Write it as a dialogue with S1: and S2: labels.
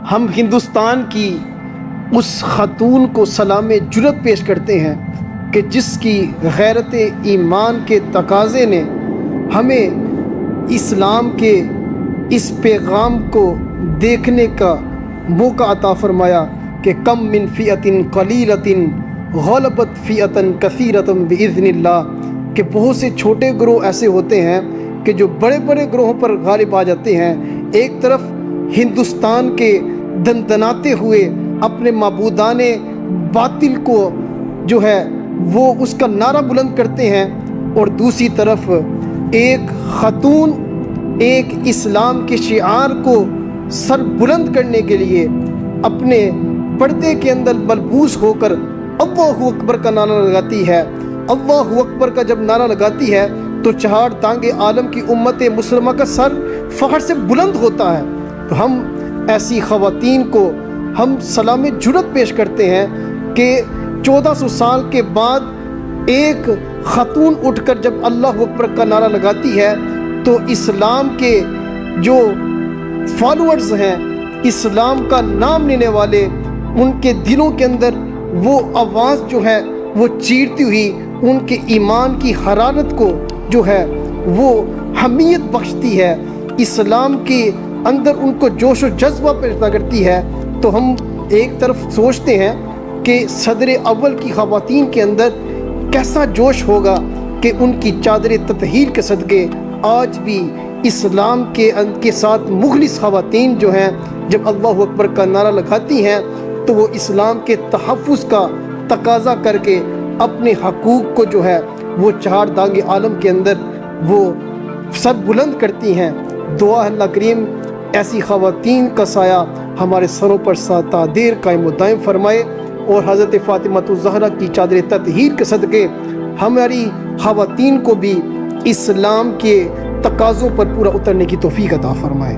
S1: ہم ہندوستان کی اس خاتون کو سلام جرأت پیش کرتے ہیں کہ جس کی غیرت ایمان کے تقاضے نے ہمیں اسلام کے اس پیغام کو دیکھنے کا موقع عطا فرمایا کہ کم من فئۃ قلیلۃ غلبت فئۃ کثیرۃ باذن اللہ، کہ بہت سے چھوٹے گروہ ایسے ہوتے ہیں کہ جو بڑے بڑے گروہوں پر غالب آ جاتے ہیں۔ ایک طرف ہندوستان کے دندناتے ہوئے اپنے معبودان باطل کو جو ہے وہ اس کا نعرہ بلند کرتے ہیں، اور دوسری طرف ایک خاتون ایک اسلام کے شعار کو سر بلند کرنے کے لیے اپنے پردے کے اندر ملبوس ہو کر اللہ اکبر کا نعرہ لگاتی ہے۔ اللہ اکبر کا جب نعرہ لگاتی ہے تو چہار تانگ عالم کی امت مسلمہ کا سر فخر سے بلند ہوتا ہے۔ تو ہم ایسی خواتین کو ہم سلام جرأت پیش کرتے ہیں کہ 1400 سال کے بعد ایک خاتون اٹھ کر جب اللہ اکبر کا نعرہ لگاتی ہے تو اسلام کے جو فالوورز ہیں، اسلام کا نام لینے والے، ان کے دلوں کے اندر وہ آواز جو ہے وہ چیرتی ہوئی ان کے ایمان کی حرارت کو جو ہے وہ حمیت بخشتی ہے، اسلام کے اندر ان کو جوش و جذبہ پیدا کرتی ہے۔ تو ہم ایک طرف سوچتے ہیں کہ صدر اول کی خواتین کے اندر کیسا جوش ہوگا کہ ان کی چادر تطہیر کے صدقے آج بھی اسلام کے ساتھ مخلص خواتین جو ہیں جب اللہ اکبر کا نعرہ لگاتی ہیں تو وہ اسلام کے تحفظ کا تقاضا کر کے اپنے حقوق کو جو ہے وہ چہار دانگ عالم کے اندر وہ سر بلند کرتی ہیں۔ دعا اللہ کریم ایسی خواتین کا سایہ ہمارے سروں پر تا دیر قائم و دائم فرمائے، اور حضرت فاطمہ الزہرا کی چادر تطہیر کے صدقے ہماری خواتین کو بھی اسلام کے تقاضوں پر پورا اترنے کی توفیق عطا فرمائے۔